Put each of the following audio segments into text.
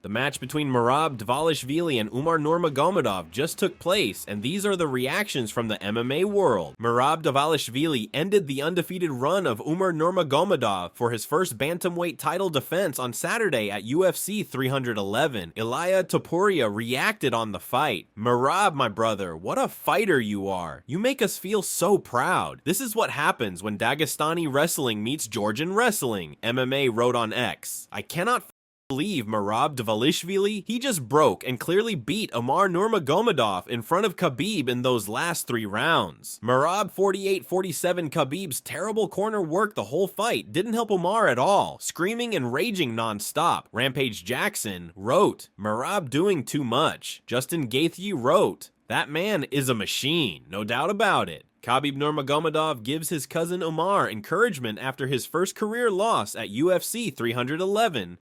The match between Merab Dvalishvili and Umar Nurmagomedov just took place, and these are the reactions from the MMA world. Merab Dvalishvili ended the undefeated run of Umar Nurmagomedov for his first bantamweight title defense on Saturday at UFC 311. Ilya Topuria reacted on the fight. "Merab, my brother, what a fighter you are. You make us feel so proud. This is what happens when Dagestani wrestling meets Georgian wrestling," MMA wrote on X. "I cannot believe Merab Dvalishvili, he just broke and clearly beat Umar Nurmagomedov in front of Khabib in those last 3 rounds. Merab 48-47 Khabib's terrible corner work the whole fight didn't help Umar at all, screaming and raging non-stop." Rampage Jackson wrote, "Merab doing too much." Justin Gaethje wrote, "That man is a machine, no doubt about it." Khabib Nurmagomedov gives his cousin Umar encouragement after his first career loss at UFC 311.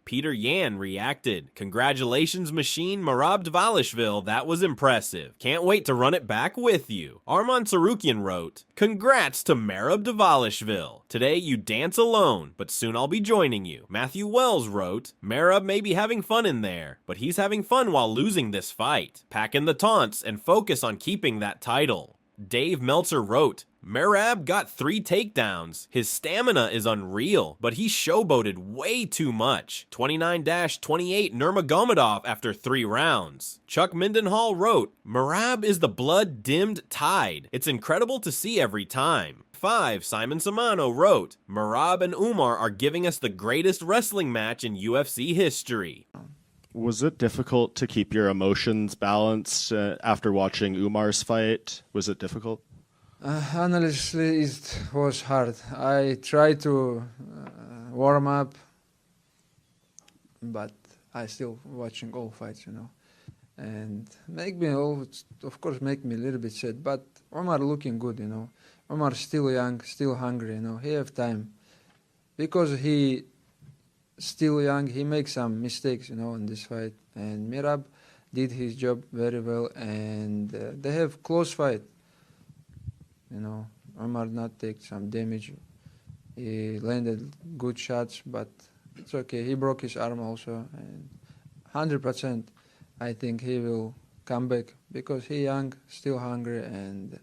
Peter Yan reacted, "Congratulations, machine Merab Dvalishvili, that was impressive. Can't wait to run it back with you." Arman Sarukian wrote, "Congrats to Merab Dvalishvili. Today you dance alone, but soon I'll be joining you." Matthew Wells wrote, "Merab may be having fun in there, but he's having fun while losing this fight. Pack in the taunts and focus on keeping that title." Dave Meltzer wrote, "Merab got 3 takedowns. His stamina is unreal, but he showboated way too much. 29-28 Nurmagomedov after 3 rounds." Chuck Mindenhall wrote, "Merab is the blood-dimmed tide. It's incredible to see every time." 5 Simon Samano wrote, "Merab and Umar are giving us the greatest wrestling match in UFC history." Was it difficult to keep your emotions balanced after watching Umar's fight? Was it difficult? Honestly, it was hard. I tried to warm up, but I still watching all fights, and of course, make me a little bit sad. But Umar looking good, Umar still young, still hungry, He have time because he still young. He makes some mistakes, in this fight, and Merab did his job very well, and they have close fight. Umar not take some damage. He landed good shots, but it's okay. He broke his arm also, and 100% I think he will come back because he young, still hungry, and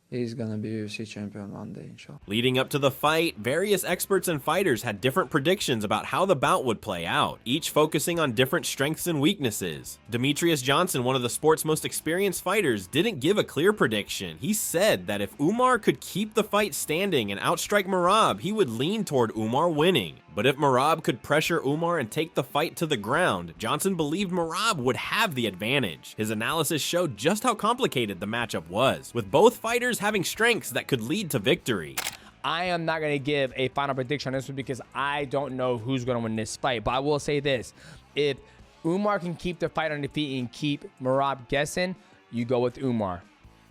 he's gonna be UFC champion one day, inshallah. Leading up to the fight, various experts and fighters had different predictions about how the bout would play out, each focusing on different strengths and weaknesses. Demetrius Johnson, one of the sport's most experienced fighters, didn't give a clear prediction. He said that if Umar could keep the fight standing and outstrike Merab, he would lean toward Umar winning. But if Merab could pressure Umar and take the fight to the ground, Johnson believed Merab would have the advantage. His analysis showed just how complicated the matchup was, with both fighters having strengths that could lead to victory. I am not going to give a final prediction on this one because I don't know who's going to win this fight. But I will say this. If Umar can keep the fight on the feet and keep Merab guessing, you go with Umar.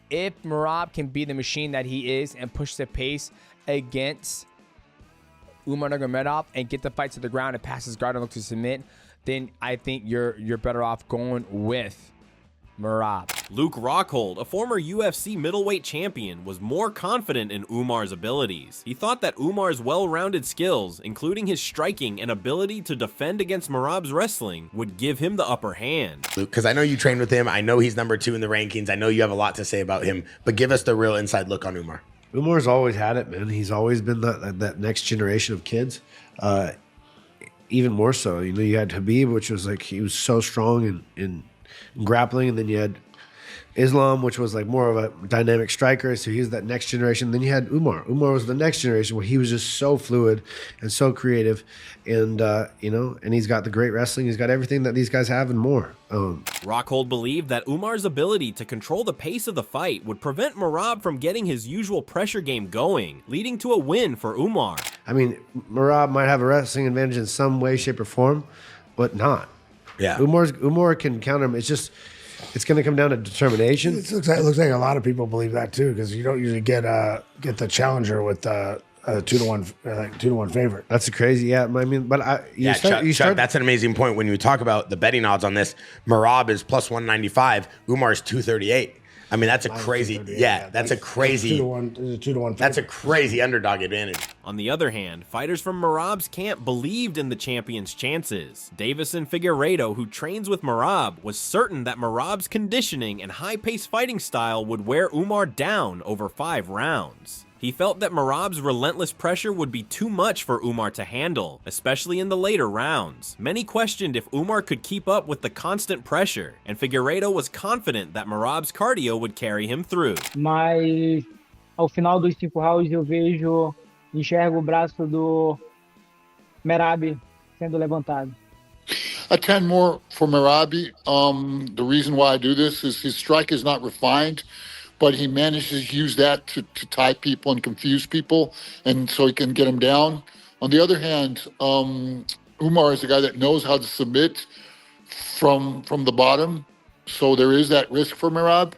If Merab can be the machine that he is and push the pace against Umar Nurmagomedov and get the fight to the ground and pass his guard and look to submit, then I think you're better off going with Merab. Luke Rockhold, a former UFC middleweight champion, was more confident in Umar's abilities. He thought that Umar's well-rounded skills, including his striking and ability to defend against Merab's wrestling, would give him the upper hand. Luke, because I know you trained with him. I know he's number 2 in the rankings. I know you have a lot to say about him, but give us the real inside look on Umar. Umar's always had it, man. He's always been that next generation of kids. Even more so, you had Khabib, which was like he was so strong in grappling, and then you had Islam, which was like more of a dynamic striker, so he's that next generation. Then you had Umar. Umar was the next generation where he was just so fluid and so creative, and and he's got the great wrestling. He's got everything that these guys have and more. Rockhold believed that Umar's ability to control the pace of the fight would prevent Merab from getting his usual pressure game going, leading to a win for Umar. I mean, Merab might have a wrestling advantage in some way, shape, or form, but not. Yeah. Umar can counter him. It's going to come down to determination. It looks like a lot of people believe that too, because you don't usually get the challenger with a 2-1 favorite. That's a crazy. Yeah, I mean, but Chuck, that's an amazing point. When you talk about the betting odds on this, Merab is plus 195, Umar's 238. I mean, that's a crazy. Yeah, that's a crazy. 2-1. That's a crazy underdog advantage. On the other hand, fighters from Merab's camp believed in the champion's chances. Davison Figueiredo, who trains with Merab, was certain that Merab's conditioning and high-paced fighting style would wear Umar down over 5 rounds. He felt that Merab's relentless pressure would be too much for Umar to handle, especially in the later rounds. Many questioned if Umar could keep up with the constant pressure, and Figueiredo was confident that Merab's cardio would carry him through. Mas ao final dos 5 rounds enxergo o braço do Merab sendo levantado. I tend more for Merabi. The reason why I do this is his strike is not refined, but he manages to use that to tie people and confuse people, and so he can get them down. On the other hand, Umar is a guy that knows how to submit from the bottom, so there is that risk for Merab.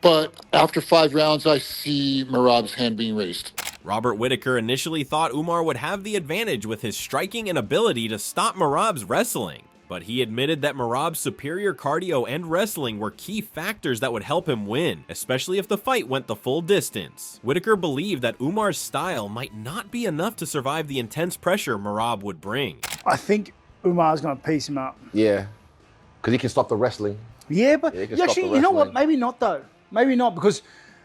But after 5 rounds, I see Merab's hand being raised. Robert Whittaker initially thought Umar would have the advantage with his striking and ability to stop Merab's wrestling, but he admitted that Merab's superior cardio and wrestling were key factors that would help him win, especially if the fight went the full distance. Whittaker believed that Umar's style might not be enough to survive the intense pressure Merab would bring. I think Umar's going to piece him up. Yeah, because he can stop the wrestling. Yeah, but Yeah, actually, you know what? Maybe not though. Maybe not, because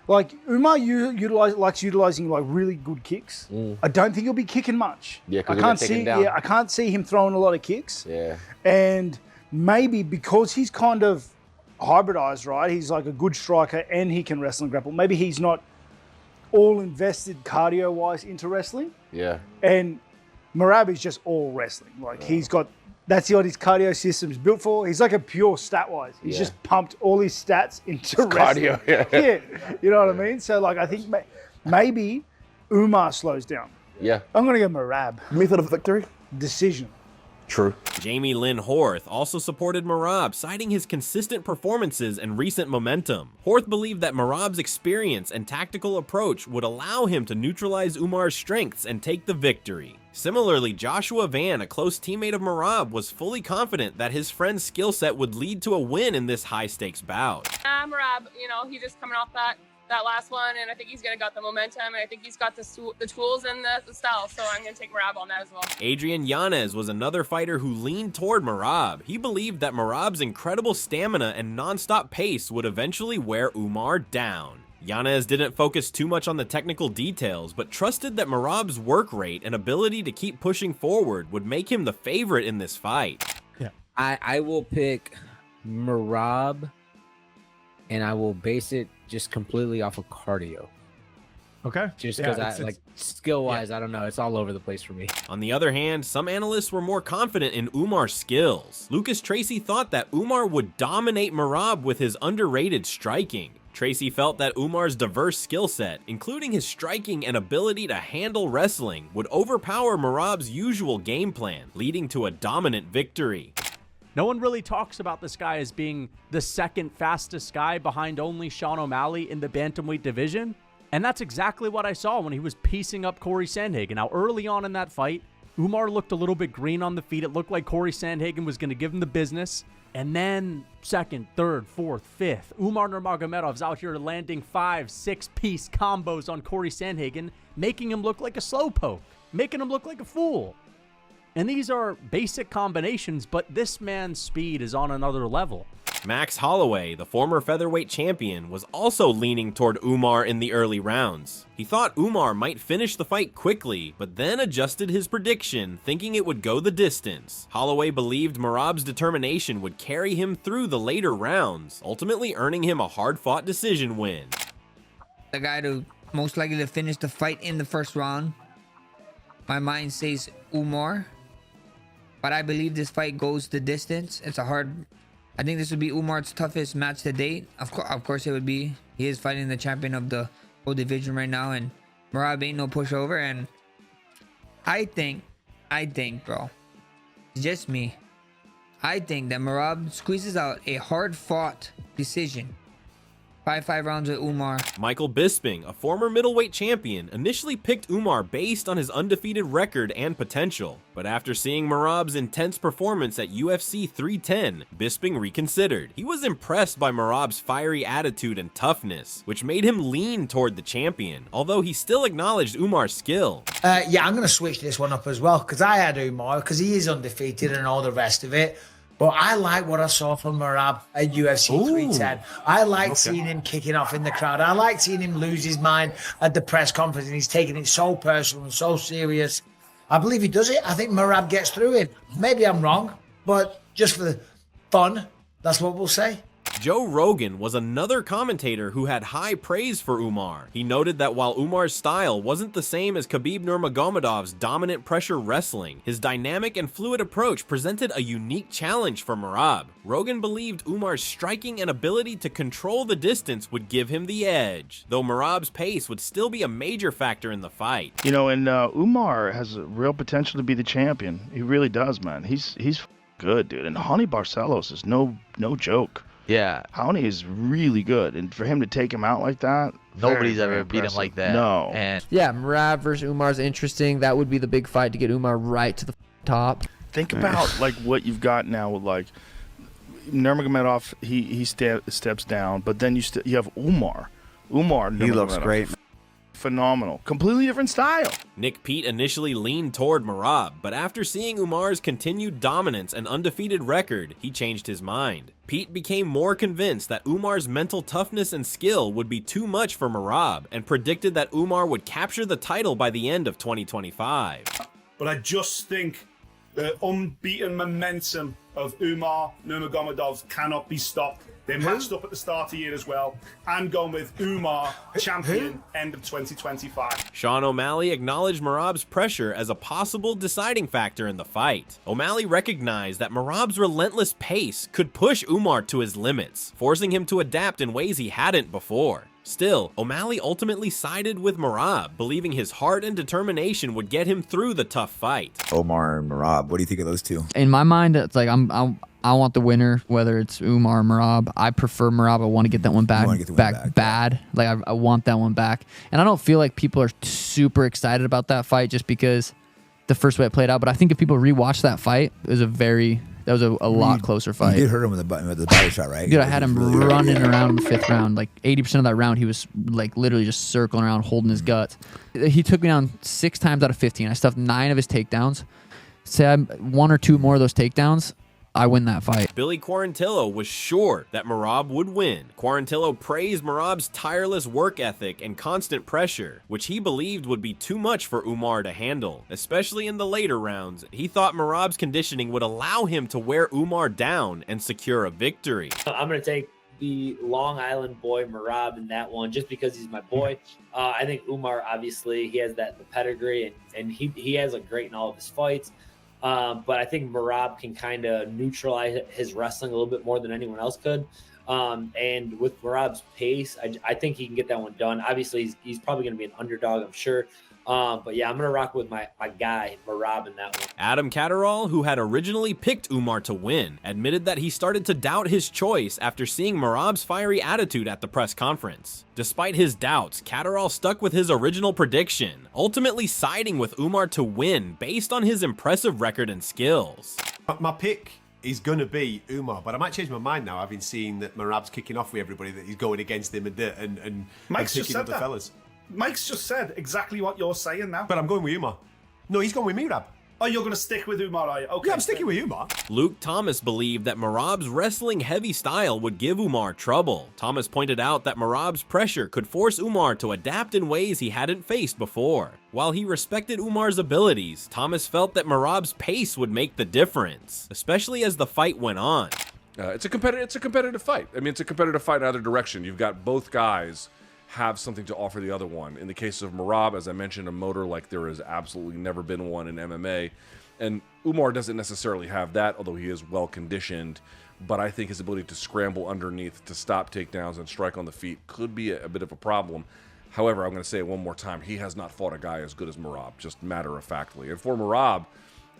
like Umar likes utilizing like really good kicks. I don't think he'll be kicking much. Yeah, I can't see. Yeah, I can't see him throwing a lot of kicks. Yeah, and maybe because he's kind of hybridized, right? He's like a good striker and he can wrestle and grapple. Maybe he's not all invested cardio wise into wrestling. Yeah, and Merab is just all wrestling. Like he's got. That's what his cardio system's built for. He's like a pure stat-wise. He's just pumped all his stats into wrestling. cardio. Yeah. Yeah, you know what I mean? So, like, I think maybe Umar slows down. Yeah. I'm going to go Merab. Method of victory? Decision. True. Jamie Lynn Horth also supported Merab, citing his consistent performances and recent momentum. Horth believed that Merab's experience and tactical approach would allow him to neutralize Umar's strengths and take the victory. Similarly, Joshua Van, a close teammate of Merab, was fully confident that his friend's skill set would lead to a win in this high-stakes bout. Merab, he's just coming off that last one, and I think he's gonna got the momentum, and I think he's got the tools and the style, so I'm gonna take Merab on that as well. Adrian Yanez was another fighter who leaned toward Merab. He believed that Merab's incredible stamina and non-stop pace would eventually wear Umar down. Yanez didn't focus too much on the technical details, but trusted that Merab's work rate and ability to keep pushing forward would make him the favorite in this fight. Yeah, I will pick Merab, and I will base it just completely off of cardio. Okay. Just because skill-wise, I don't know. It's all over the place for me. On the other hand, some analysts were more confident in Umar's skills. Lucas Tracy thought that Umar would dominate Merab with his underrated striking. Tracy felt that Umar's diverse skill set, including his striking and ability to handle wrestling, would overpower Merab's usual game plan, leading to a dominant victory. No one really talks about this guy as being the second fastest guy behind only Sean O'Malley in the bantamweight division. And that's exactly what I saw when he was piecing up Corey Sandhagen. Now, early on in that fight, Umar looked a little bit green on the feet. It looked like Corey Sandhagen was going to give him the business. And then second, third, fourth, fifth, Umar Nurmagomedov's out here landing 5, 6-piece combos on Corey Sandhagen, making him look like a slowpoke, making him look like a fool. And these are basic combinations, but this man's speed is on another level. Max Holloway, the former featherweight champion, was also leaning toward Umar in the early rounds. He thought Umar might finish the fight quickly, but then adjusted his prediction, thinking it would go the distance. Holloway believed Merab's determination would carry him through the later rounds, ultimately earning him a hard-fought decision win. The guy to most likely to finish the fight in the first round, my mind says Umar, but I believe this fight goes the distance. I think this would be Umar's toughest match to date. Of course it would be. He is fighting the champion of the whole division right now, and Merab ain't no pushover. And I think, bro, it's just me. I think that Merab squeezes out a hard-fought decision 5 rounds with Umar. Michael Bisping, a former middleweight champion, initially picked Umar based on his undefeated record and potential. But after seeing Merab's intense performance at UFC 310, Bisping reconsidered. He was impressed by Merab's fiery attitude and toughness, which made him lean toward the champion, although he still acknowledged Umar's skill. Yeah, I'm going to switch this one up as well, because I had Umar, because he is undefeated and all the rest of it. But I like what I saw from Merab at UFC 310. I liked seeing him kicking off in the crowd. I liked seeing him lose his mind at the press conference, and he's taking it so personal and so serious. I believe he does it. I think Merab gets through him. Maybe I'm wrong, but just for the fun, that's what we'll say. Joe Rogan was another commentator who had high praise for Umar. He noted that while Umar's style wasn't the same as Khabib Nurmagomedov's dominant pressure wrestling, his dynamic and fluid approach presented a unique challenge for Merab. Rogan believed Umar's striking and ability to control the distance would give him the edge, though Merab's pace would still be a major factor in the fight. You know, and Umar has a real potential to be the champion. He really does, man. He's good, dude. And Honey Barcelos is no joke. Yeah. Honey is really good, and for him to take him out like that, nobody's very ever beat him like that. No. And yeah, Merab versus Umar is interesting. That would be the big fight to get Umar right to the top. Think about like what you've got now with like Nurmagomedov. He steps down, but then you have Umar. He looks great. Phenomenal. Completely different style. Nick Pete initially leaned toward Merab, but after seeing Umar's continued dominance and undefeated record, he changed his mind. Pete became more convinced that Umar's mental toughness and skill would be too much for Merab, and predicted that Umar would capture the title by the end of 2025. But I just think the unbeaten momentum of Umar Nurmagomedov cannot be stopped. They matched up at the start of the year as well. I'm going with Umar, champion, end of 2025. Sean O'Malley acknowledged Merab's pressure as a possible deciding factor in the fight. O'Malley recognized that Merab's relentless pace could push Umar to his limits, forcing him to adapt in ways he hadn't before. Still, O'Malley ultimately sided with Merab, believing his heart and determination would get him through the tough fight. Omar and Merab, what do you think of those two? In my mind, it's like I want the winner, whether it's Umar or Merab. I prefer Merab. I want to get that one back, bad. Like I want that one back. And I don't feel like people are super excited about that fight just because the first way it played out. But I think if people rewatch that fight, it was a lot closer fight. You did hurt him with the body shot, right? Dude, I had him running around in the 5th round. Like 80% of that round, he was like literally just circling around, holding his guts. He took me down 6 times out of 15. I stuffed 9 of his takedowns. Say I'm 1 or 2 more of those takedowns, I win that fight. Billy Quarantillo was sure that Merab would win. Quarantillo praised Merab's tireless work ethic and constant pressure, which he believed would be too much for Umar to handle, especially in the later rounds. He thought Merab's conditioning would allow him to wear Umar down and secure a victory. I'm going to take the Long Island boy Merab in that one just because he's my boy. I think Umar, obviously, he has the pedigree, and he has a great in all of his fights. But I think Merab can kind of neutralize his wrestling a little bit more than anyone else could. And with Merab's pace, I think he can get that one done. Obviously, he's probably going to be an underdog, I'm sure. But yeah, I'm going to rock with my guy, Merab, in that one. Adam Catterall, who had originally picked Umar to win, admitted that he started to doubt his choice after seeing Merab's fiery attitude at the press conference. Despite his doubts, Catterall stuck with his original prediction, ultimately siding with Umar to win based on his impressive record and skills. My pick is going to be Umar, but I might change my mind now, having seen that Merab's kicking off with everybody, that he's going against him and Mike's just picking said other that. fellas. Mike's just said exactly what you're saying now. But I'm going with Umar. No, he's going with Merab. Oh, you're going to stick with Umar, are you? Okay. Yeah, I'm sticking with Umar. Luke Thomas believed that Merab's wrestling-heavy style would give Umar trouble. Thomas pointed out that Merab's pressure could force Umar to adapt in ways he hadn't faced before. While he respected Umar's abilities, Thomas felt that Merab's pace would make the difference, especially as the fight went on. It's a competitive fight. I mean, it's a competitive fight in either direction. You've got both guys have something to offer the other one. In the case of Merab, as I mentioned, a motor like there has absolutely never been one in MMA. And Umar doesn't necessarily have that, although he is well conditioned. But I think his ability to scramble underneath, to stop takedowns and strike on the feet could be a bit of a problem. However, I'm going to say it one more time, he has not fought a guy as good as Merab, just matter-of-factly. And for Merab,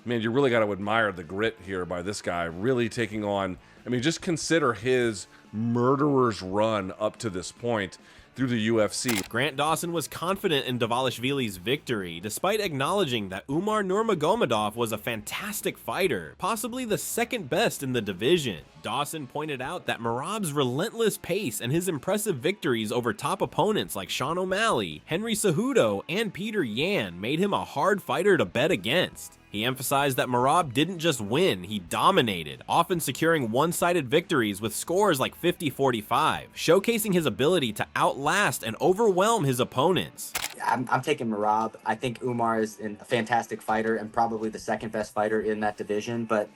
man, you really got to admire the grit here by this guy, really taking on. I mean, just consider his murderer's run up to this point through the UFC. Grant Dawson was confident in Dvalishvili's victory, despite acknowledging that Umar Nurmagomedov was a fantastic fighter, possibly the second best in the division. Dawson pointed out that Merab's relentless pace and his impressive victories over top opponents like Sean O'Malley, Henry Cejudo, and Peter Yan made him a hard fighter to bet against. He emphasized that Merab didn't just win, he dominated, often securing one-sided victories with scores like 50-45, showcasing his ability to outlast and overwhelm his opponents. I'm taking Merab. I think Umar is a fantastic fighter and probably the second best fighter in that division, but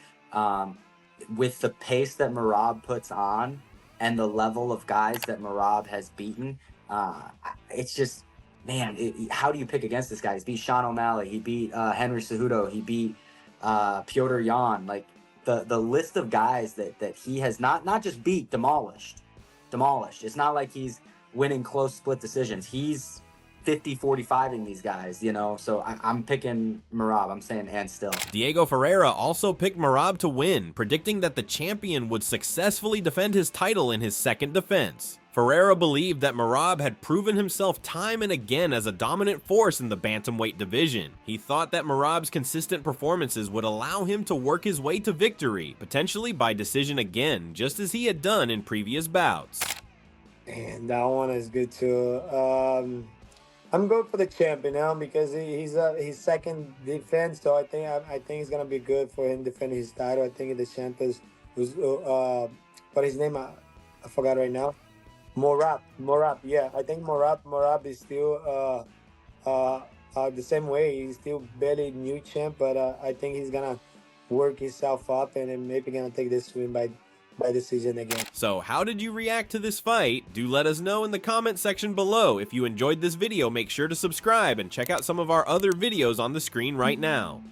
with the pace that Merab puts on and the level of guys that Merab has beaten, it's just... Man, how do you pick against this guy? He's beat Sean O'Malley. He beat Henry Cejudo. He beat Piotr Yan. Like the list of guys that he has not just beat, demolished. It's not like he's winning close split decisions. He's 50-45ing these guys, you know. So I'm picking Merab. I'm saying hands still. Diego Ferreira also picked Merab to win, predicting that the champion would successfully defend his title in his second defense. Ferreira believed that Merab had proven himself time and again as a dominant force in the bantamweight division. He thought that Merab's consistent performances would allow him to work his way to victory, potentially by decision again, just as he had done in previous bouts. And that one is good too. I'm going for the champion now because he's his second defense, so I think it's gonna be good for him defending his title. I think the champ was what his name I forgot right now. Merab, yeah. I think Merab is still the same way. He's still barely new champ, but I think he's gonna work himself up and then maybe gonna take this win by decision again. So how did you react to this fight? Do let us know in the comment section below. If you enjoyed this video, make sure to subscribe and check out some of our other videos on the screen right now.